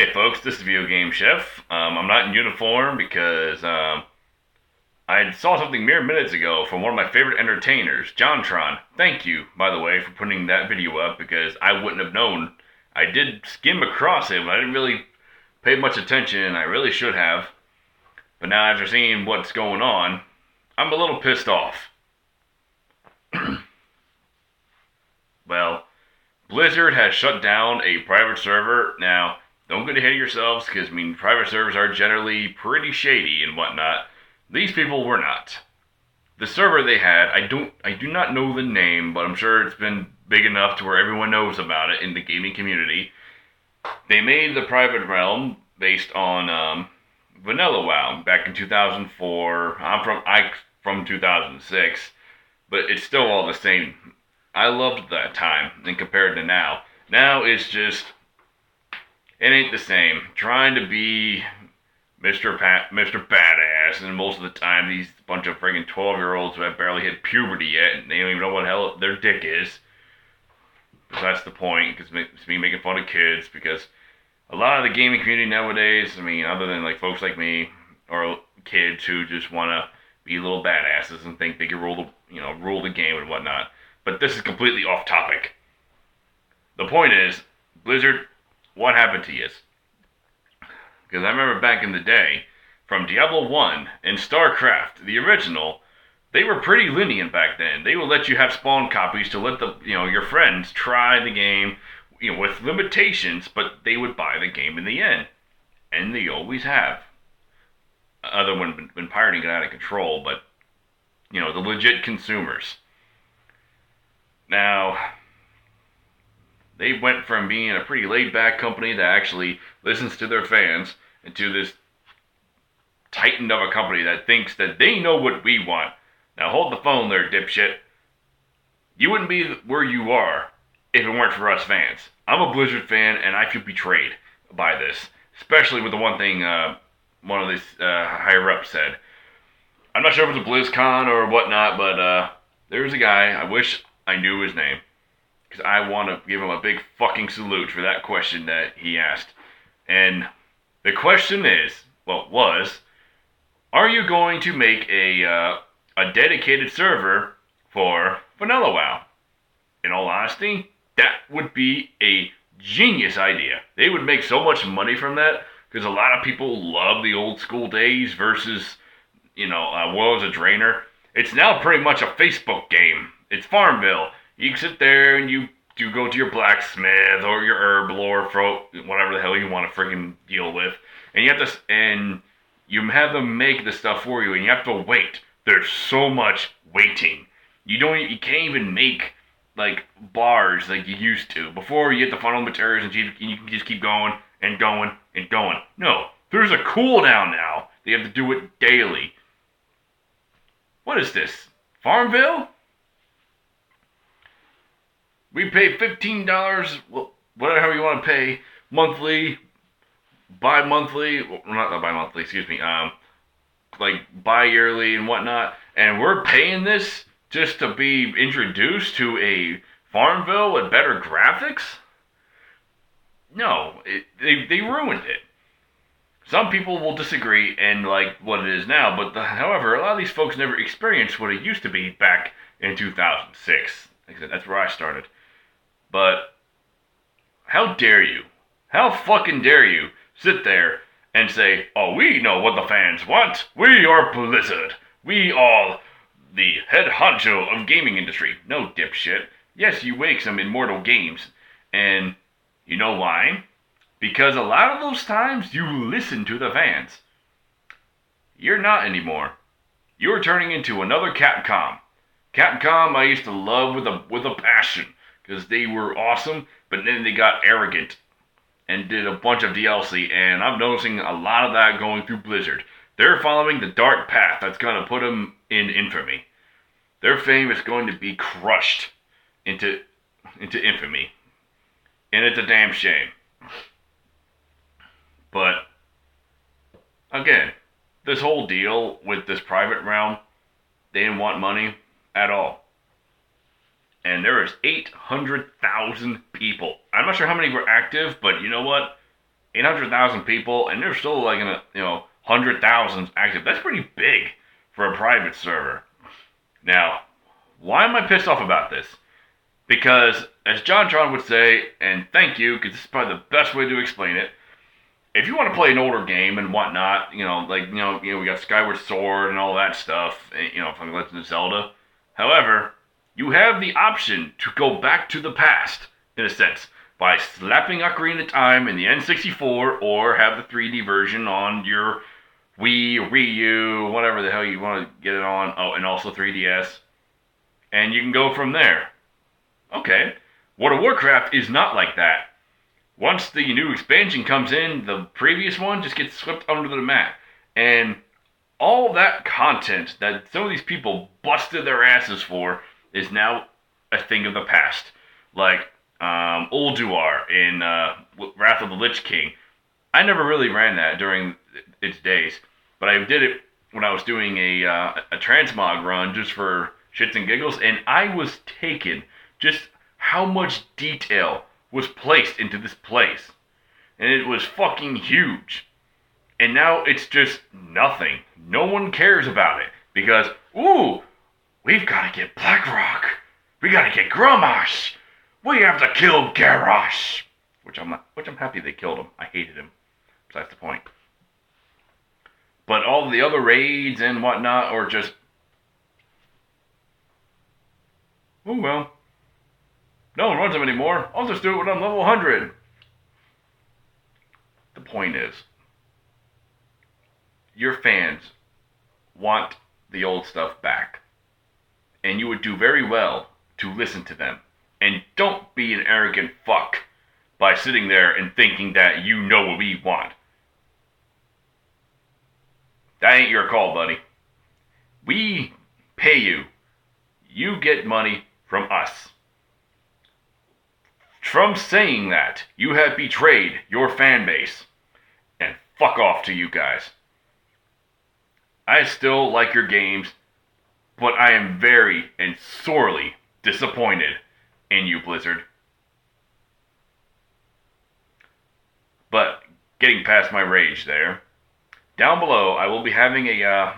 Hey folks, this is Video Game Chef. I'm not in uniform because I saw something mere minutes ago from one of my favorite entertainers, JonTron. Thank you, by the way, for putting that video up because I wouldn't have known. I did skim across it, but I didn't really pay much attention. I really should have. But now after seeing what's going on, I'm a little pissed off. Well, Blizzard has shut down a private server. Now, don't get ahead of yourselves, because private servers are generally pretty shady and whatnot. These people were not. The server they had, I do not know the name, but I'm sure it's been big enough to where everyone knows about it in the gaming community. They made the private realm based on Vanilla WoW back in 2004. I'm from 2006, but it's still all the same. I loved that time and compared to now. Now it's just it ain't the same. Trying to be Mr. Badass, and most of the time these bunch of friggin' 12-year-olds who have barely hit puberty yet, and they don't even know what the hell their dick is. But that's the point, because it's me making fun of kids, because a lot of the gaming community nowadays, other than like folks like me, or kids who just want to be little badasses and think they can rule the game and whatnot. But this is completely off topic. The point is, Blizzard, what happened to you? Because I remember back in the day, from Diablo 1 and StarCraft, the original, they were pretty lenient back then. They would let you have spawn copies to let your friends try the game, with limitations, but they would buy the game in the end. And they always have. Other when pirating got out of control, but, the legit consumers. Now, they went from being a pretty laid-back company that actually listens to their fans into this titan of a company that thinks that they know what we want. Now hold the phone there, dipshit. You wouldn't be where you are if it weren't for us fans. I'm a Blizzard fan, and I feel betrayed by this. Especially with the one thing one of these higher-ups said. I'm not sure if it was a BlizzCon or whatnot, but there was a guy, I wish I knew his name, because I want to give him a big fucking salute for that question that he asked. And the question was, are you going to make a dedicated server for Vanilla WoW? In all honesty, that would be a genius idea. They would make so much money from that, because a lot of people love the old school days versus, WoW as a drainer. It's now pretty much a Facebook game. It's Farmville. You can sit there and you go to your blacksmith or your herb lord for whatever the hell you want to freaking deal with, and you have them make the stuff for you, and you have to wait. There's so much waiting. You can't even make like bars like you used to. Before you get the funnel materials and you can just keep going and going and going. No, there's a cooldown now. They have to do it daily. What is this? Farmville? We pay $15, whatever you want to pay, monthly, bi-monthly, not bi-monthly, excuse me, like bi-yearly and whatnot, and we're paying this just to be introduced to a Farmville with better graphics? No, they ruined it. Some people will disagree and like what it is now, but however, a lot of these folks never experienced what it used to be back in 2006. Like I said, that's where I started. But how dare you? How fucking dare you sit there and say, oh, we know what the fans want. We are Blizzard. We are the head honcho of gaming industry. No, dipshit. Yes, you make some immortal games. And you know why? Because a lot of those times you listen to the fans. You're not anymore. You're turning into another Capcom. Capcom I used to love with a passion, because they were awesome, but then they got arrogant and did a bunch of DLC, and I'm noticing a lot of that going through Blizzard. They're following the dark path that's going to put them in infamy. Their fame is going to be crushed into infamy, and it's a damn shame. But, again, this whole deal with this private realm, they didn't want money at all. And there is 800,000 people. I'm not sure how many were active, but you know what? 800,000 people, and there's still like 100,000 active. That's pretty big for a private server. Now, why am I pissed off about this? Because, as John Tron would say, and thank you, because this is probably the best way to explain it, if you want to play an older game and whatnot, we got Skyward Sword and all that stuff, from Legend of Zelda. However, you have the option to go back to the past, in a sense, by slapping Ocarina of Time in the N64, or have the 3D version on your Wii, Wii U, whatever the hell you want to get it on. Oh, and also 3DS. And you can go from there. Okay. World of Warcraft is not like that. Once the new expansion comes in, the previous one just gets swept under the mat. And all that content that some of these people busted their asses for is now a thing of the past. Like Ulduar in Wrath of the Lich King. I never really ran that during its days, but I did it when I was doing a transmog run just for shits and giggles, and I was taken just how much detail was placed into this place. And it was fucking huge. And now it's just nothing. No one cares about it. Because, ooh, we've got to get Blackrock. We got to get Grommash. We have to kill Garrosh. Which I'm happy they killed him. I hated him. That's the point. But all the other raids and whatnot are just... oh, well. No one runs them anymore. I'll just do it when I'm level 100. The point is, your fans want the old stuff back. And you would do very well to listen to them. And don't be an arrogant fuck by sitting there and thinking that you know what we want. That ain't your call, buddy. We pay you. You get money from us. From saying that, you have betrayed your fan base. And fuck off to you guys. I still like your games, but I am very and sorely disappointed in you, Blizzard. But, getting past my rage there, down below I will be having a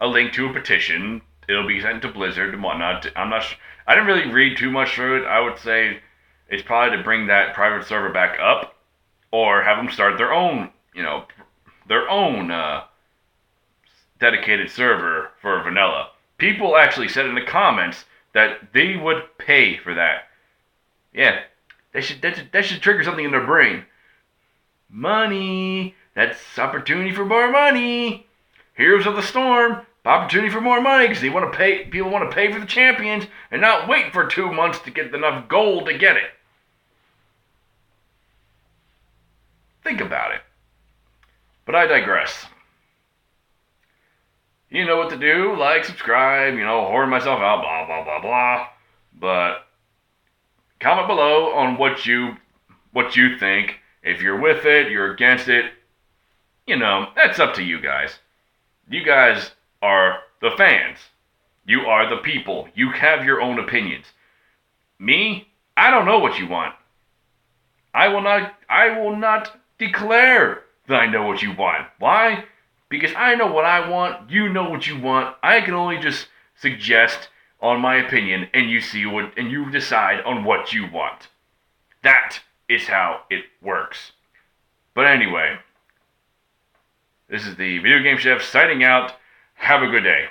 link to a petition. It'll be sent to Blizzard and whatnot. I didn't really read too much through it. I would say it's probably to bring that private server back up, or have them start their own, dedicated server for vanilla. People actually said in the comments that they would pay for that. Yeah, that should trigger something in their brain. Money. That's opportunity for more money. Heroes of the Storm. Opportunity for more money because people want to pay for the champions and not wait for 2 months to get enough gold to get it. Think about it. But I digress. You know what to do. Like, subscribe, whoring myself out, blah, blah, blah, blah. But comment below on what you think. If you're with it, you're against it. That's up to you guys. You guys are the fans. You are the people. You have your own opinions. Me, I don't know what you want. I will not declare that I know what you want. Why? Because I know what I want, you know what you want. I can only just suggest on my opinion, and you decide on what you want. That is how it works. But anyway, this is the Video Game Chef signing out. Have a good day.